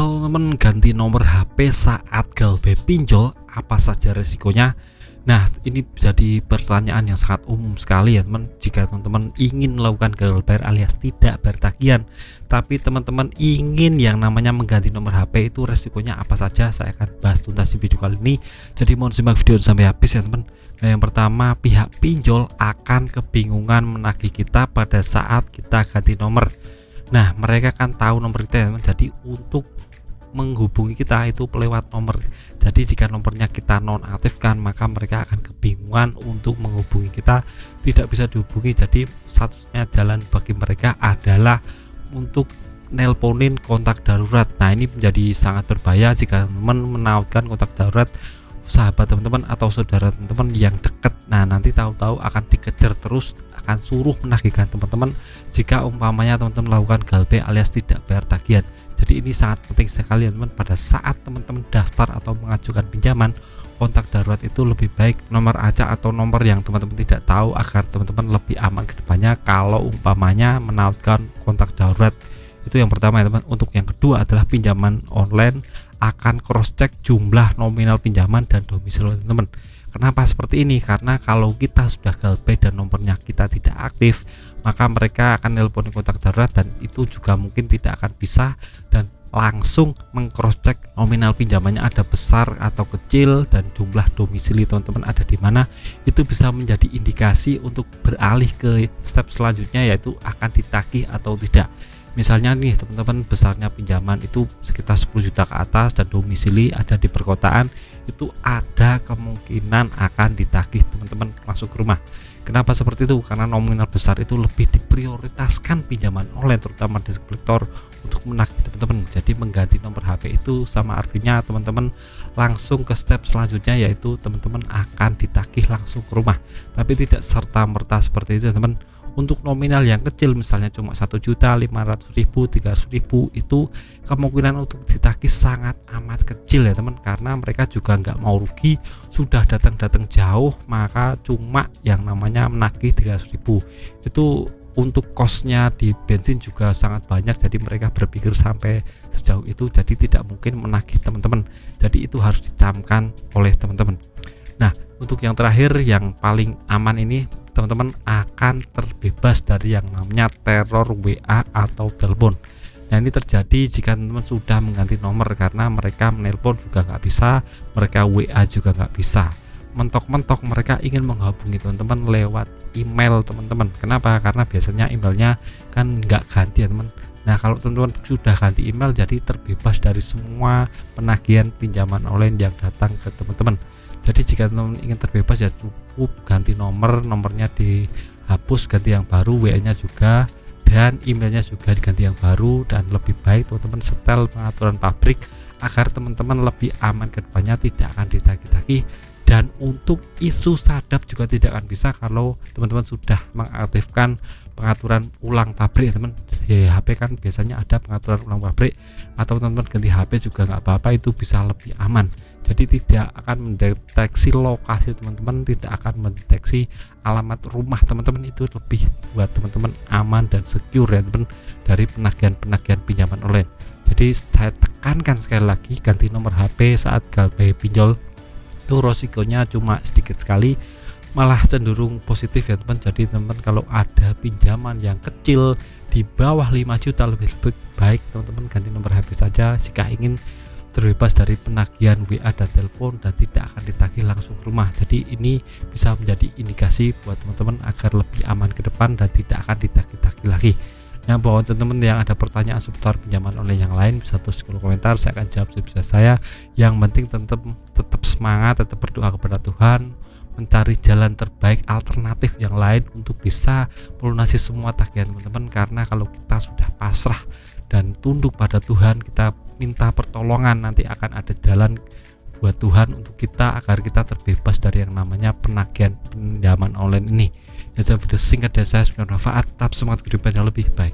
Kalau teman ganti nomor HP saat galbay pinjol, apa saja resikonya? Nah, ini jadi pertanyaan yang sangat umum sekali ya teman. Jika teman-teman ingin melakukan gagal bayar alias tidak bayar tagihan, tapi teman-teman ingin yang namanya mengganti nomor HP, itu resikonya apa saja, saya akan bahas tuntas di video kali ini. Jadi mohon simak video sampai habis ya teman. Nah, yang pertama, pihak pinjol akan kebingungan menagih kita pada saat kita ganti nomor. Nah, mereka kan tahu nomor kita ya teman. Jadi untuk menghubungi kita itu lewat nomor. Jadi jika nomornya kita nonaktifkan, maka mereka akan kebingungan untuk menghubungi kita, tidak bisa dihubungi. Jadi satunya jalan bagi mereka adalah untuk nelponin kontak darurat. Nah, ini menjadi sangat berbahaya jika teman menautkan kontak darurat sahabat teman-teman atau saudara teman-teman yang dekat. Nah, nanti tahu-tahu akan dikejar terus, akan suruh menagihkan teman-teman jika umpamanya teman-teman melakukan galbay alias tidak bayar tagihan. Jadi ini sangat penting sekali teman, pada saat teman-teman daftar atau mengajukan pinjaman, kontak darurat itu lebih baik nomor acak atau nomor yang teman-teman tidak tahu, agar teman-teman lebih aman ke depannya kalau umpamanya menautkan kontak darurat. Itu yang pertama ya teman. Untuk yang kedua adalah pinjaman online akan cross check jumlah nominal pinjaman dan domisili teman-teman. Kenapa seperti ini? Karena kalau kita sudah galbay dan nomornya kita tidak aktif, maka mereka akan nelpon kontak darurat dan itu juga mungkin tidak akan bisa dan langsung mengcross check nominal pinjamannya ada besar atau kecil dan jumlah domisili teman-teman ada di mana. Itu bisa menjadi indikasi untuk beralih ke step selanjutnya, yaitu akan ditagih atau tidak. Misalnya nih teman-teman, besarnya pinjaman itu sekitar 10 juta ke atas dan domisili ada di perkotaan, itu ada kemungkinan akan ditagih teman-teman langsung ke rumah. Kenapa seperti itu? Karena nominal besar itu lebih diprioritaskan pinjaman online, terutama debt collector, untuk menagih teman-teman. Jadi mengganti nomor HP itu sama artinya teman-teman langsung ke step selanjutnya, yaitu teman-teman akan ditagih langsung ke rumah. Tapi tidak serta-merta seperti itu teman. Untuk nominal yang kecil, misalnya cuma 1.500.000, 300.000, itu kemungkinan untuk ditagih sangat amat kecil ya teman, karena mereka juga nggak mau rugi, sudah datang jauh, maka cuma yang namanya menagih 300.000 itu untuk kosnya di bensin juga sangat banyak. Jadi mereka berpikir sampai sejauh itu, jadi tidak mungkin menagih teman-teman. Jadi itu harus dicamkan oleh teman-teman. Nah, untuk yang terakhir yang paling aman ini, teman-teman akan terbebas dari yang namanya teror WA atau telepon. Nah, ini terjadi jika teman-teman sudah mengganti nomor, karena mereka menelpon juga nggak bisa, mereka WA juga nggak bisa. Mentok-mentok mereka ingin menghubungi teman-teman lewat email teman-teman. Kenapa? Karena biasanya emailnya kan nggak ganti ya teman. Nah, kalau teman-teman sudah ganti email, jadi terbebas dari semua penagihan pinjaman online yang datang ke teman-teman. Jadi jika teman-teman ingin terbebas, ya cukup ganti nomornya dihapus, ganti yang baru, WA-nya juga, dan emailnya juga diganti yang baru. Dan lebih baik teman-teman setel pengaturan pabrik agar teman-teman lebih aman ke depannya, tidak akan ditagih-tagih. Dan untuk isu sadap juga tidak akan bisa kalau teman-teman sudah mengaktifkan pengaturan ulang pabrik teman. Di HP kan biasanya ada pengaturan ulang pabrik, atau teman-teman ganti HP juga nggak apa-apa, itu bisa lebih aman. Jadi tidak akan mendeteksi lokasi teman-teman, tidak akan mendeteksi alamat rumah teman-teman. Itu lebih buat teman-teman aman dan secure ya teman, dari penagihan pinjaman online. Jadi saya tekankan sekali lagi, ganti nomor HP saat galbay pinjol itu resikonya cuma sedikit sekali, malah cenderung positif ya teman. Jadi teman, kalau ada pinjaman yang kecil di bawah 5 juta, lebih baik teman-teman ganti nomor HP saja jika ingin terbebas dari penagihan WA dan telepon dan tidak akan ditagih langsung ke rumah. Jadi ini bisa menjadi indikasi buat teman-teman agar lebih aman ke depan dan tidak akan ditagih-tagih lagi. Nah, buat teman-teman yang ada pertanyaan seputar pinjaman online yang lain, bisa tulis kolom komentar, saya akan jawab sebisa saya. Yang penting tetap semangat, tetap berdoa kepada Tuhan, mencari jalan terbaik alternatif yang lain untuk bisa melunasi semua tagihan teman-teman. Karena kalau kita sudah pasrah dan tunduk pada Tuhan, kita minta pertolongan, nanti akan ada jalan buat Tuhan untuk kita agar kita terbebas dari yang namanya penagihan pinjaman online ini. Ya, video singkat dari saya, semoga bermanfaat. Tetap semangat kehidupan yang lebih baik.